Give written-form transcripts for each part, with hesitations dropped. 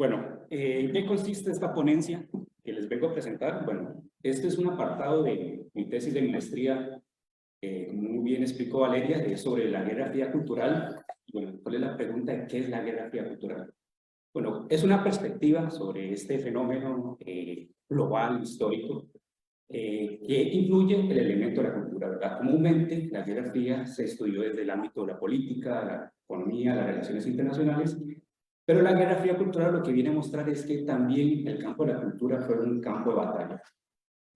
Bueno, ¿en qué consiste esta ponencia que les vengo a presentar? Bueno, este es un apartado de mi tesis de maestría, como muy bien explicó Valeria, es sobre la Guerra Fría cultural. Bueno, ¿cuál es la pregunta de qué es la Guerra Fría cultural? Bueno, es una perspectiva sobre este fenómeno global, histórico, que incluye el elemento de la cultura, ¿verdad? Comúnmente, la Guerra Fría se estudió desde el ámbito de la política, la economía, las relaciones internacionales, pero la Guerra Fría cultural lo que viene a mostrar es que también el campo de la cultura fue un campo de batalla,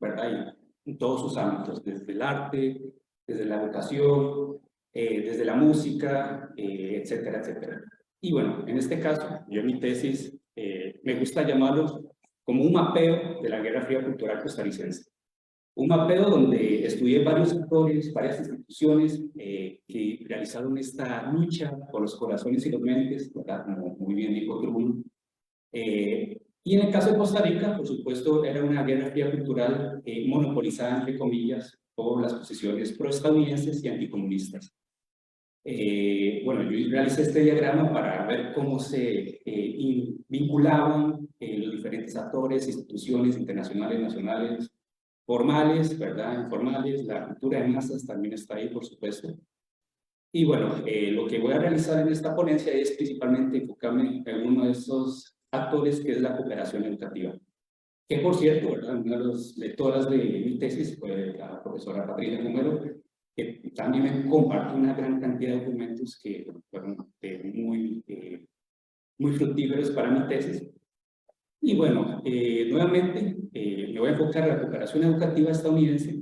¿verdad? Y en todos sus ámbitos, desde el arte, desde la educación, desde la música, etcétera, etcétera. Y bueno, en este caso, yo en mi tesis me gusta llamarlo como un mapeo de la Guerra Fría cultural costarricense. Un mapeo donde estudié varios actores, varias instituciones que realizaron esta lucha por los corazones y los mentes, ¿verdad? Como muy bien dijo Truman. Y en el caso de Costa Rica, por supuesto, era una guerra fría cultural monopolizada, entre comillas, por las posiciones proestadounidenses y anticomunistas. Bueno, yo realicé este diagrama para ver cómo se vinculaban los diferentes actores, instituciones internacionales, nacionales, formales, ¿verdad? Informales, la cultura de masas también está ahí, por supuesto. Y bueno, lo que voy a realizar en esta ponencia es principalmente enfocarme en uno de esos actores que es la cooperación educativa. Que por cierto, ¿verdad? Una de las lectoras de mi tesis fue la profesora Patricia Romero, que también me compartió una gran cantidad de documentos que fueron muy fructíferos para mi tesis. Y bueno, nuevamente me voy a enfocar en la cooperación educativa estadounidense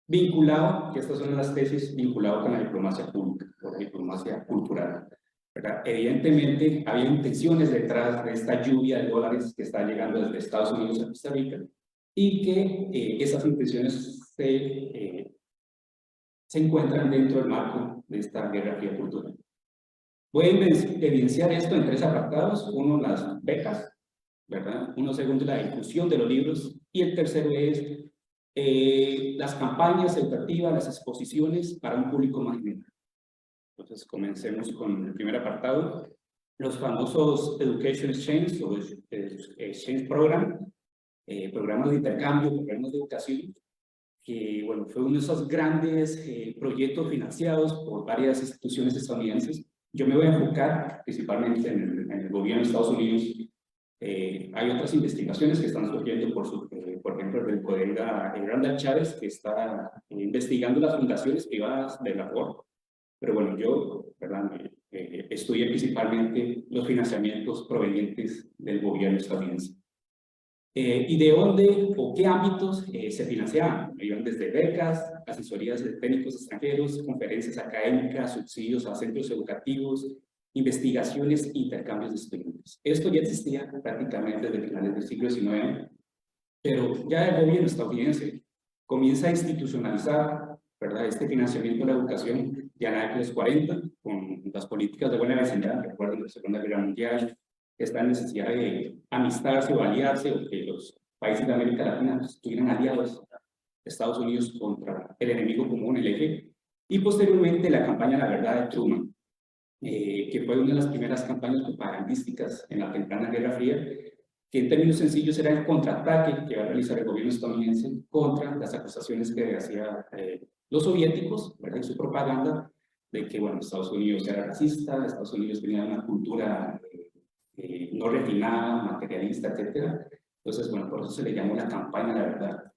vinculado, que estas son las tesis, vinculado con la diplomacia pública, o la diplomacia cultural, ¿verdad? Evidentemente, había intenciones detrás de esta lluvia de dólares que está llegando desde Estados Unidos a Costa Rica, y que esas intenciones se encuentran dentro del marco de esta guerra fría cultural. Voy a evidenciar esto en tres apartados: uno, las becas, ¿verdad? Uno, segundo, la difusión de los libros, y el tercero es las campañas educativas, las exposiciones para un público más general. Entonces, comencemos con el primer apartado, los famosos Education Exchange o Exchange Program, programas de intercambio, programas de educación, que bueno, fue uno de esos grandes proyectos financiados por varias instituciones estadounidenses. Yo me voy a enfocar principalmente en el gobierno de Estados Unidos. Hay otras investigaciones que están surgiendo, por ejemplo, del colega Randall Chávez, que está investigando las fundaciones privadas de la Ford. Pero bueno, yo, ¿verdad? Estudié principalmente los financiamientos provenientes del gobierno estadounidense. ¿Y de dónde o qué ámbitos se financiaban? Iban desde becas, asesorías de técnicos extranjeros, conferencias académicas, subsidios a centros educativos, investigaciones e intercambios de estudiantes. Esto ya existía prácticamente desde finales del siglo XIX, pero ya el gobierno estadounidense comienza a institucionalizar, ¿verdad?, este financiamiento de la educación ya en la década de los 40, con las políticas de buena vecindad. Recuerden la Segunda Guerra Mundial, esta necesidad de amistarse o aliarse, o que los países de América Latina estuvieran aliados a Estados Unidos contra el enemigo común, el eje, y posteriormente la campaña La Verdad de Truman, que fue una de las primeras campañas propagandísticas en la temprana Guerra Fría, que en términos sencillos era el contraataque que va a realizar el gobierno estadounidense contra las acusaciones que hacían los soviéticos, ¿verdad?, en su propaganda, de que bueno, Estados Unidos era racista, Estados Unidos tenía una cultura no refinada, materialista, etcétera. Entonces, bueno, por eso se le llamó la campaña La Verdad.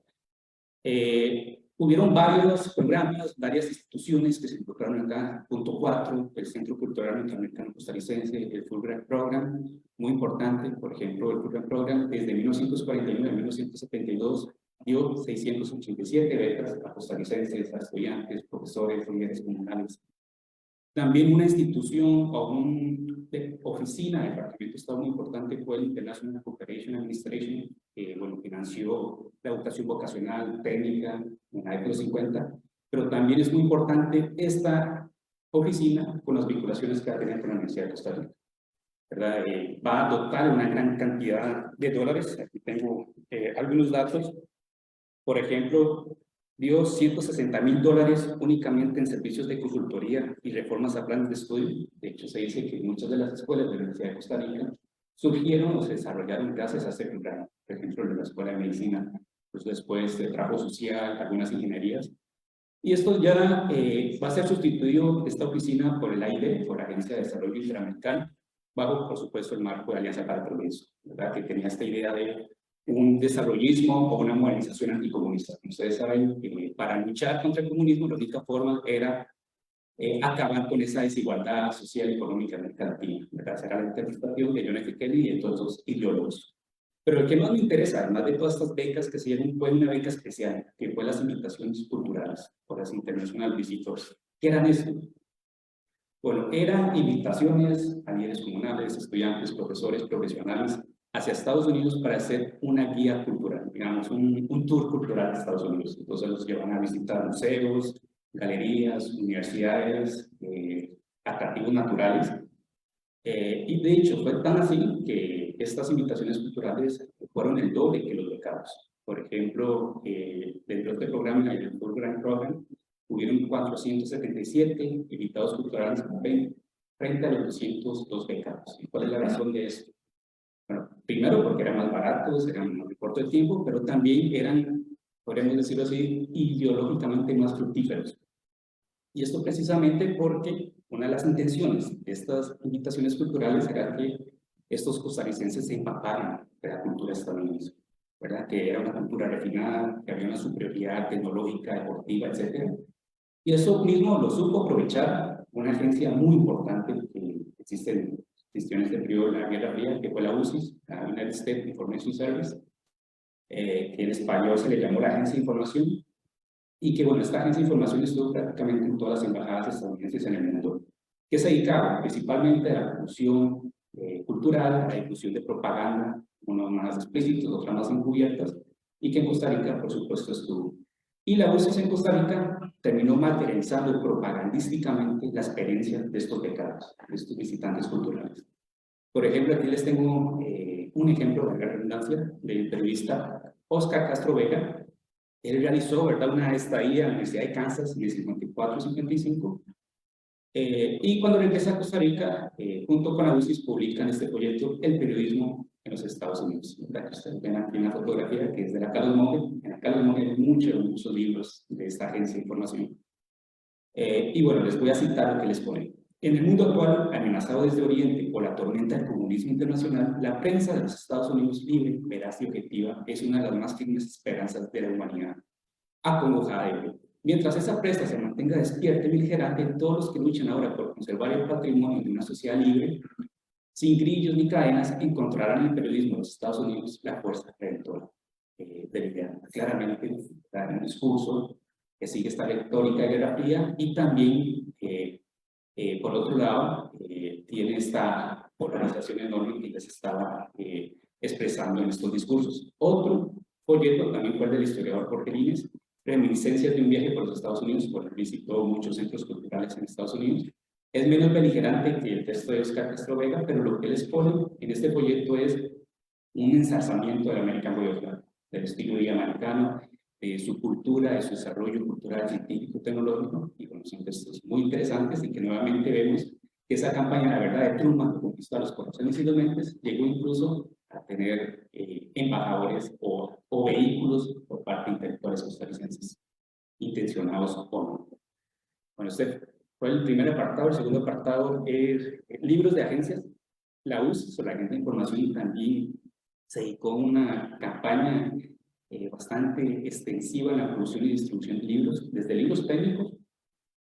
Hubieron varios programas, varias instituciones que se involucraron acá. Punto 4, el Centro Cultural Interamericano Costarricense, el Fulbright Program, muy importante. Por ejemplo, el Fulbright Program desde 1949 a 1972 dio 687 becas a costarricenses, a estudiantes, profesores, líderes comunales. También una institución o una oficina de departamento estado muy importante fue el International Cooperation Administration, que bueno, financió la educación vocacional, técnica, en la década de los 50, pero también es muy importante esta oficina con las vinculaciones que va a tener con la Universidad de Costa Rica, ¿verdad? Va a dotar una gran cantidad de dólares. Aquí tengo algunos datos. Por ejemplo, dio $160,000 únicamente en servicios de consultoría y reformas a planes de estudio. De hecho, se dice que muchas de las escuelas de la Universidad de Costa Rica surgieron o se desarrollaron gracias a este programa. Por ejemplo, de la Escuela de Medicina, pues después de Trabajo Social, algunas ingenierías. Y esto ya va a ser sustituido, esta oficina, por el AID, por la Agencia de Desarrollo Interamericano, bajo, por supuesto, el marco de Alianza para el Progreso, ¿verdad? Que tenía esta idea de un desarrollismo o una modernización anticomunista. Ustedes saben que para luchar contra el comunismo la única forma era acabar con esa desigualdad social y económica en América Latina, ¿verdad? Esa era la interpretación de John F. Kennedy y de todos los ideólogos. Pero el que más me interesa, además de todas estas becas que se dieron, fue una beca especial, que fue las invitaciones culturales por las International Visitors. ¿Qué eran esto? Bueno, eran invitaciones a líderes comunales, estudiantes, profesores, profesionales, hacia Estados Unidos para hacer una guía cultural, digamos, un tour cultural de Estados Unidos. Entonces los llevan a visitar museos, galerías, universidades, atractivos naturales. Y de hecho fue tan así que estas invitaciones culturales fueron el doble que los becados. Por ejemplo, dentro de este programa, el Fulbright Program, hubieron 477 invitados culturales frente a los 202 becados. ¿Y cuál es la razón de esto? Bueno, primero porque eran más baratos, eran más de corto tiempo, pero también eran, podríamos decirlo así, ideológicamente más fructíferos. Y esto precisamente porque una de las intenciones de estas invitaciones culturales era que estos costarricenses se empaparan de la cultura estadounidense, ¿verdad? Que era una cultura refinada, que había una superioridad tecnológica, deportiva, etc. Y eso mismo lo supo aprovechar una agencia muy importante que existió en este periodo de la Guerra Fría, que fue la USIS, la United States Information Service, que en español se le llamó la Agencia de Información, y que, bueno, esta agencia de información estuvo prácticamente en todas las embajadas estadounidenses en el mundo, que se dedicaba principalmente a la difusión cultural, a la difusión de propaganda, unas más explícitas, otras más encubiertas, y que en Costa Rica, por supuesto, estuvo. Y la UCIS en Costa Rica terminó materializando propagandísticamente la experiencia de estos becados, de estos visitantes culturales. Por ejemplo, aquí les tengo un ejemplo de la redundancia del periodista Oscar Castro Vega. Él realizó, ¿verdad?, una estadía en la Universidad de Kansas en el 54 y 55. Y cuando regresa a Costa Rica, junto con la UCIS, publican este proyecto, El periodismo en los Estados Unidos. ¿Verdad? Que ustedes ven aquí una fotografía que es de la Carlos Monge. En la Carlos Monge hay muchos libros de esta agencia de información. Y bueno, les voy a citar lo que les pone. En el mundo actual, amenazado desde Oriente por la tormenta del comunismo internacional, la prensa de los Estados Unidos libre, veraz y objetiva es una de las más firmes esperanzas de la humanidad, acongojada de ello. Mientras esa prensa se mantenga despierta y beligerante, todos los que luchan ahora por conservar el patrimonio de una sociedad libre, sin grillos ni cadenas, encontrarán en el periodismo de los Estados Unidos la fuerza redentora del ideal. Claramente, en un discurso que sigue esta retórica de Guerra Fría y también por otro lado, tiene esta polarización enorme que les estaba expresando en estos discursos. Otro folleto también fue el del historiador Jorge Línez, Reminiscencias de un viaje por los Estados Unidos, porque visitó muchos centros culturales en Estados Unidos. Es menos beligerante que el texto de Oscar Castro Vega, pero lo que les pone en este folleto es un ensalzamiento del American Way of Life, del estilo de vida americano, de su cultura, de su desarrollo cultural, científico, tecnológico, y bueno, son textos muy interesantes en que nuevamente vemos que esa campaña, la verdad, de Truman, que conquistó a los corazones y los mentes, llegó incluso a tener embajadores o vehículos por parte de intelectuales costarricenses, intencionados o no. Bueno, este fue el primer apartado. El segundo apartado es libros de agencias. La US, la Agencia de Información, también se dedicó a una campaña bastante extensiva en la producción y distribución de libros, desde libros técnicos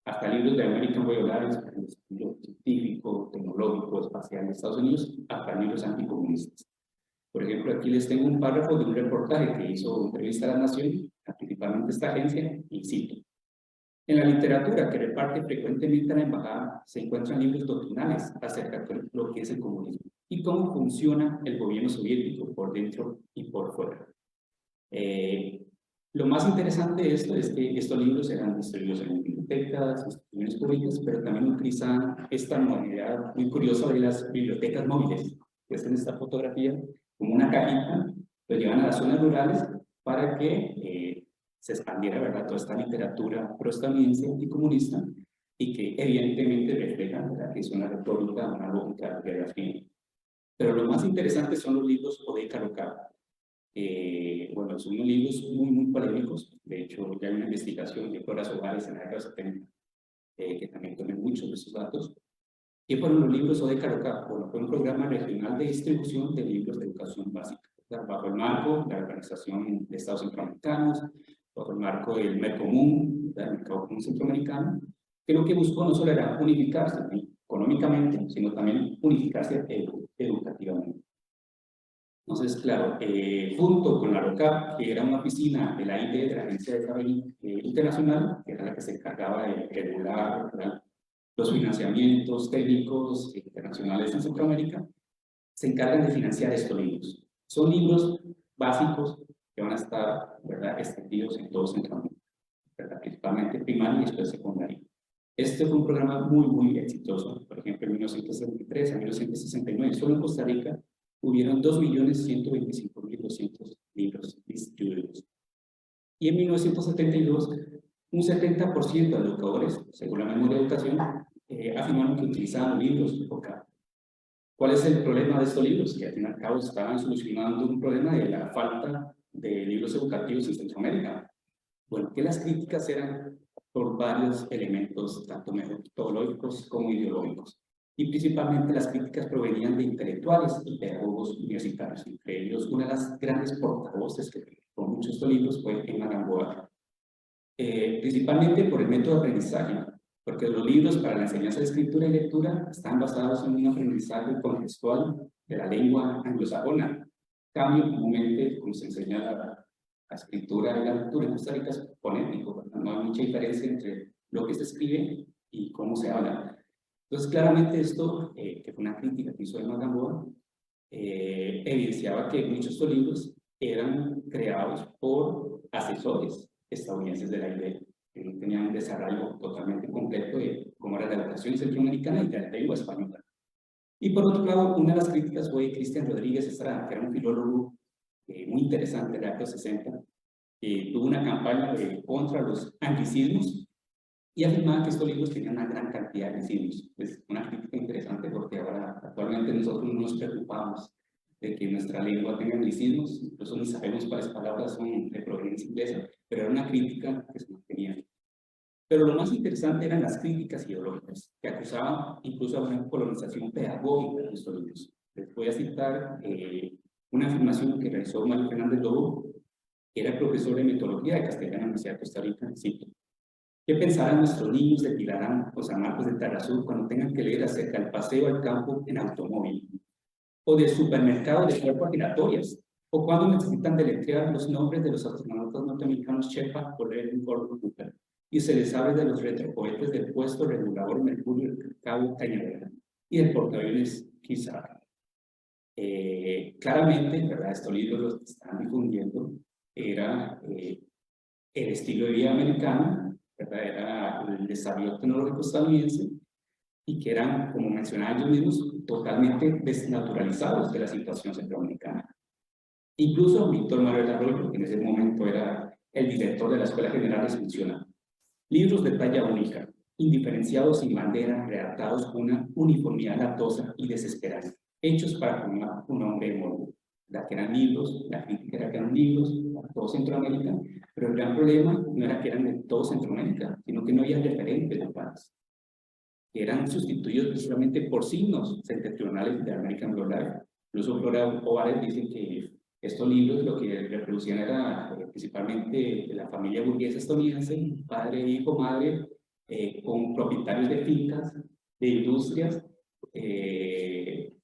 hasta libros de American Way of Life, el estilo científico, tecnológico, espacial de Estados Unidos, hasta libros anticomunistas. Por ejemplo, aquí les tengo un párrafo de un reportaje que hizo Entrevista a la Nación, principalmente esta agencia, y cito: en la literatura que reparte frecuentemente a la embajada se encuentran libros doctrinales acerca de lo que es el comunismo y cómo funciona el gobierno soviético por dentro y por fuera. Lo más interesante de esto es que estos libros eran distribuidos en bibliotecas, instituciones públicas, pero también utilizaban esta modalidad muy curiosa de las bibliotecas móviles, que es en esta fotografía, como una cajita, lo llevan a las zonas rurales para que se expandiera, ¿verdad?, toda esta literatura proestadounidense y comunista, y que evidentemente refleja, ¿verdad?, que es una retórica, una lógica de Guerra Fría. Pero lo más interesante son los libros Odeca Local. Bueno, son unos libros muy polémicos. De hecho, ya hay una investigación de Flora Soares en la década de 70, que también tome muchos de esos datos. ¿Qué fueron los libros Odeca Local? Bueno, fue un programa regional de distribución de libros de educación básica, ¿verdad? Bajo el marco de la Organización de Estados Centroamericanos, bajo el marco del MECOMún, del Mercado Común Centroamericano, que lo que buscó no solo era unificarse económicamente, sino también unificarse educativamente. Entonces, claro, junto con la LOCAP, que era una oficina de la AID, de la Agencia de Desarrollo Internacional, que era la que se encargaba de regular, ¿verdad?, los financiamientos técnicos internacionales en Centroamérica, se encargan de financiar estos libros. Son libros básicos que van a estar, ¿verdad?, extendidos en todo Centroamérica, ¿verdad?, principalmente primaria y después secundaria. Este fue un programa muy exitoso. Por ejemplo, en 1963 a 1969, solo en Costa Rica, hubieron 2.125.200 libros distribuidos. Y en 1972, un 70% de educadores, según la memoria de educación, afirmaron que utilizaban libros OCA. ¿Cuál es el problema de estos libros? Que al fin y al cabo estaban solucionando un problema de la falta de libros educativos en Centroamérica. Bueno, que las críticas eran por varios elementos, tanto metodológicos como ideológicos. Y principalmente las críticas provenían de intelectuales y pedagogos universitarios. Entre ellos, una de las grandes portavoces que con muchos de estos libros fue Emma Gamboa. Principalmente por el método de aprendizaje, porque los libros para la enseñanza de escritura y lectura están basados en un aprendizaje contextual de la lengua anglosajona. Cambio, comúnmente, como se enseña la escritura y la lectura en Costa Rica, es fonético, ¿verdad? No hay mucha diferencia entre lo que se escribe y cómo se habla. Entonces, claramente esto, que fue una crítica que hizo Emma Gamboa, evidenciaba que muchos de estos libros eran creados por asesores estadounidenses de la idea, que no tenían un desarrollo totalmente completo de cómo era la educación centroamericana y de la lengua española. Y por otro lado, una de las críticas fue Cristian Rodríguez Estrada, que era un filólogo muy interesante de la década de 60, que tuvo una campaña contra los anglicismos y afirmaba que estos libros tenían una gran cantidad de anglicismos. Es una crítica interesante porque ahora actualmente nosotros no nos preocupamos de que nuestra lengua tenga anglicismos, incluso ni sabemos cuáles palabras son de proveniencia inglesa, pero era una crítica que se mantenía. Pero lo más interesante eran las críticas ideológicas, que acusaban incluso a una colonización pedagógica de estos libros. Les voy a citar una afirmación que realizó Mario Fernández Lobo, que era profesor de metodología de Castellana en la Universidad de Costa Rica, cito: ¿qué pensarán nuestros niños de Pilarán o San Marcos de Tarazú cuando tengan que leer acerca del paseo al campo en automóvil? O del supermercado de puertas giratorias, o cuando necesitan deletrear los nombres de los astronautas norteamericanos Shepard o Gordon Cooper, y se les habla de los retrocohetes del puesto regulador Mercurio del Cabo Cañaveral y del portaaviones Kizar. Claramente, ¿verdad?, estos libros los que están difundiendo era el estilo de vida americano, ¿verdad?, era el desarrollo tecnológico estadounidense, y que eran, como mencionaban ellos mismos, totalmente desnaturalizados de la situación centroamericana. Incluso Víctor Manuel Arroyo, que en ese momento era el director de la Escuela General, les menciona: libros de talla única, indiferenciados sin bandera, redactados con una uniformidad latosa y desesperada, hechos para formar un hombre de modo. Que eran libros, la crítica era que eran libros para todo Centroamérica, pero el gran problema no era que eran de todo Centroamérica, sino que no había referentes de país, que eran sustituidos precisamente por signos septentrionales de American Global. Incluso Flora Ovares dice que estos libros lo que reproducían era principalmente de la familia burguesa estadounidense, padre, hijo, madre, con propietarios de fincas, de industrias.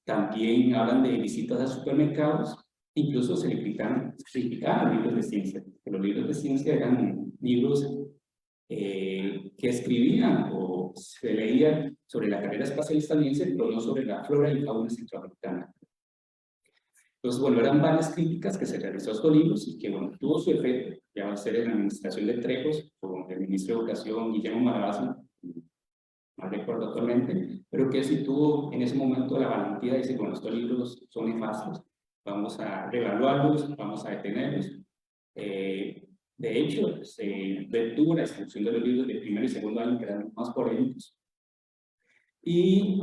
También hablan de visitas a supermercados, incluso se le criticaban libros de ciencia, que los libros de ciencia eran libros que escribían o se leían sobre la carrera espacial estadounidense, pero no sobre la flora y fauna centroamericana. Entonces, bueno, eran varias críticas que se realizó a estos libros y que, bueno, tuvo su efecto. Ya va a ser en la administración de Trejos, con el ministro de Educación, Guillermo Marabaza, no recuerdo actualmente, pero que sí tuvo en ese momento la valentía de decir: bueno, estos libros son nefastos, vamos a reevaluarlos, vamos a detenerlos. De hecho, se detuvo la distribución de los libros de primer y segundo año, que eran más polémicos. Y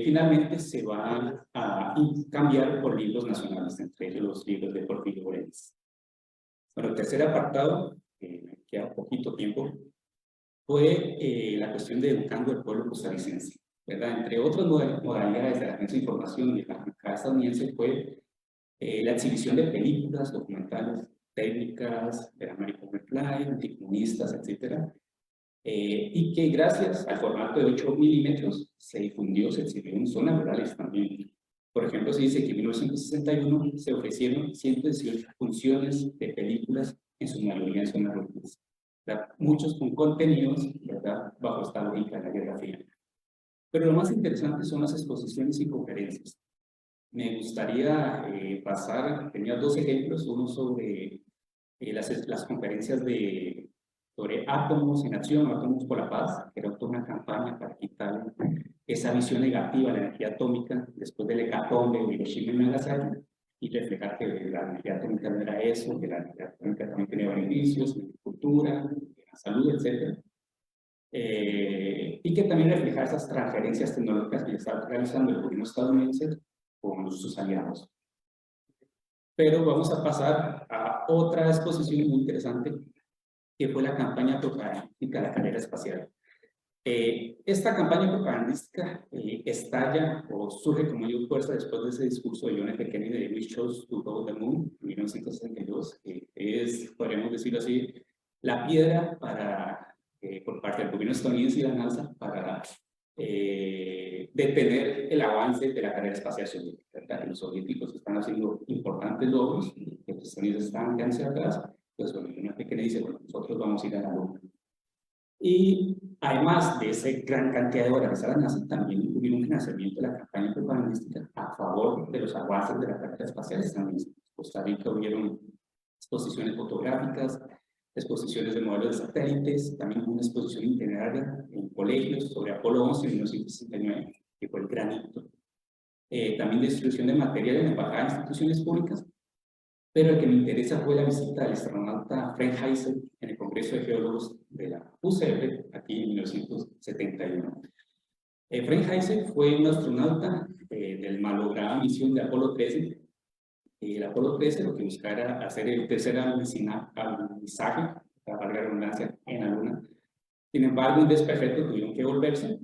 finalmente se va a cambiar por libros nacionales, entre ellos los libros de Porfirio Borelis. Bueno, el tercer apartado, me queda poquito tiempo, fue la cuestión de educando al pueblo costarricense, ¿verdad? Entre otras modalidades de la agencia de información y la embajada estadounidense fue la exhibición de películas, documentales, técnicas, de American Reply, anticomunistas, etcétera, y que gracias al formato de 8 milímetros se difundió, se exhibió en zonas rurales también. Por ejemplo, se dice que en 1961 se ofrecieron 118 funciones de películas, en su mayoría en zonas rurales. Muchos con contenidos, ¿verdad?, bajo esta lógica de la Guerra Fría. Pero lo más interesante son las exposiciones y conferencias. Me gustaría pasar, tenía dos ejemplos, uno sobre las conferencias sobre átomos en acción, átomos por la paz, que era toda una campaña para quitar esa visión negativa de la energía atómica después del hecatombe de Hiroshima y Nagasaki, y reflejar que la energía atómica no era eso, que la energía atómica también tenía beneficios en la agricultura, en la salud, etc. Y que también reflejar esas transferencias tecnológicas que estaba realizando el gobierno estadounidense con sus aliados. Pero vamos a pasar a otra exposición muy interesante, que fue la campaña propagandística de la carrera espacial. Esta campaña propagandística estalla o surge con mayor fuerza después de ese discurso de John F. Kennedy de "We chose to go to the moon" en 1962, que es, podríamos decirlo así, la piedra para, por parte del gobierno estadounidense y la NASA para detener el avance de la carrera espacial soviética, ¿verdad? Los soviéticos están haciendo importantes logros, que los estadounidenses están ya hacia atrás, pues bueno, John F. Kennedy dice, bueno, nosotros vamos a ir a la luna. Y además de esa gran cantidad de horas a la NASA, también hubo un financiamiento de la campaña propagandística a favor de los avances de la carrera espacial estadounidense. En Costa Rica hubieron exposiciones fotográficas, exposiciones de modelos de satélites, también una exposición itineraria en colegios sobre Apolo 11 en 1969, que fue el gran hito. También distribución de material en embajadas de instituciones públicas, pero el que me interesa fue la visita del astronauta Frank Heisel en el Congreso de Geólogos de la UCR, aquí en 1971. Frank Heisel fue un astronauta del malograda misión de Apolo 13. El Apolo 13 lo que buscaba era hacer el tercer alunizaje, la larga redundancia, en la Luna. Sin embargo, un desperfecto tuvieron que volverse.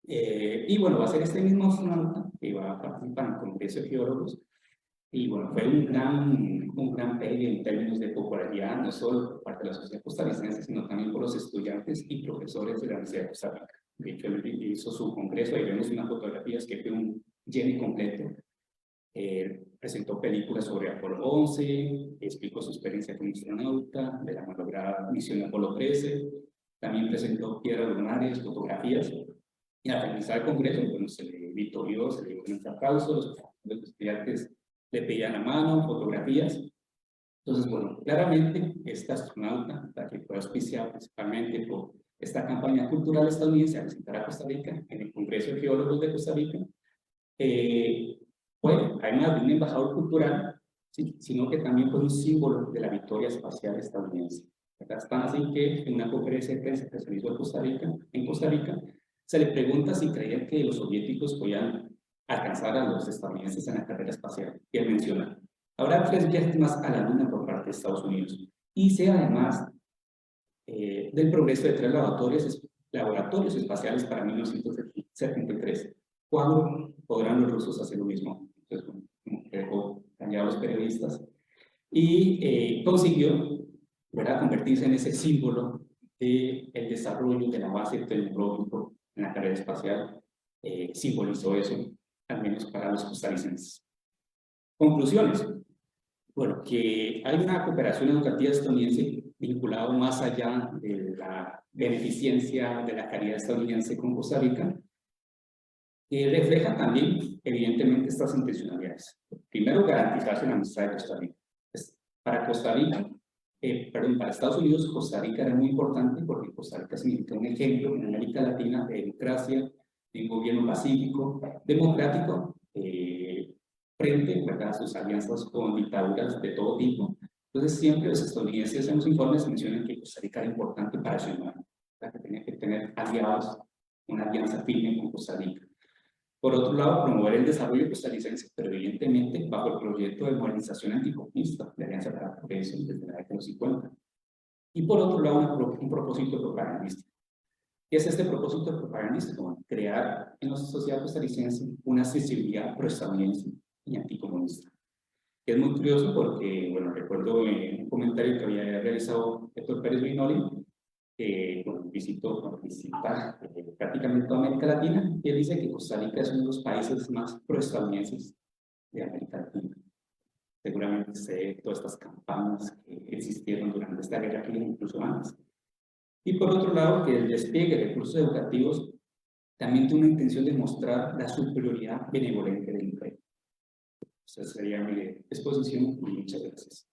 Y bueno, va a ser este mismo astronauta que va a participar en el Congreso de Geólogos. Y bueno, fue un gran pegue en términos de popularidad, no solo por parte de la sociedad costarricense, sino también por los estudiantes y profesores de la Universidad de Costa Rica. De hecho, él hizo su congreso, ahí vemos unas fotografías que fue un lleno completo. Presentó películas sobre Apolo 11, explicó su experiencia como astronauta de la malograda misión de Apolo 13, también presentó piedras lunares, fotografías, y al finalizar el congreso, bueno, se le vitorió, se le dio un aplauso, los estudiantes le pedían la mano, fotografías. Entonces, bueno, claramente esta astronauta, la que fue auspiciada principalmente por esta campaña cultural estadounidense a visitar a Costa Rica en el Congreso de Geólogos de Costa Rica, fue, además de un embajador cultural, ¿sí?, sino que también fue un símbolo de la victoria espacial estadounidense. Acá están así que en una conferencia de prensa que se hizo en Costa Rica, se le pregunta si creían que los soviéticos podían alcanzar a los estadounidenses en la carrera espacial. Y él menciona, habrá 3 viajes más a la Luna por parte de Estados Unidos. Y sé además del progreso de 3 laboratorios espaciales para 1973. ¿Cuándo podrán los rusos hacer lo mismo? Entonces, como que dejó callados a los periodistas. Y consiguió, ¿verdad?, convertirse en ese símbolo del desarrollo de la base tecnológico en la carrera espacial. Simbolizó eso, al menos para los costarricenses. Conclusiones. Bueno, que hay una cooperación educativa estadounidense vinculada más allá de la beneficencia de la calidad estadounidense con Costa Rica, que refleja también, evidentemente, estas intencionalidades. Primero, garantizarse la amistad de Costa Rica. Para Costa Rica, para Estados Unidos, Costa Rica era muy importante porque Costa Rica significa un ejemplo en América Latina de democracia, de un gobierno pacífico, democrático, frente, ¿verdad?, a sus alianzas con dictaduras de todo tipo. Entonces, siempre los estadounidenses en los informes mencionan que Costa Rica era importante para su hermano, que tenía que tener aliados una alianza firme con Costa Rica. Por otro lado, promover el desarrollo costarricense, pero evidentemente bajo el proyecto de modernización anticomunista de Alianza para el Progreso desde la década de los 50. Y por otro lado, un propósito propagandístico. ¿Qué es este propósito propagandístico? Crear en la sociedad costarricense una sensibilidad proestadounidense y anticomunista. Es muy curioso porque, bueno, recuerdo un comentario que había realizado Héctor Pérez Vinoli, que visitó prácticamente toda América Latina, y él dice que Costa Rica es uno de los países más proestadounidenses de América Latina. Seguramente sé todas estas campañas que existieron durante esta guerra fría, incluso antes. Y por otro lado, que el despliegue de recursos educativos también tiene una intención de mostrar la superioridad benevolente del imperio. Esa sería mi exposición y muchas gracias.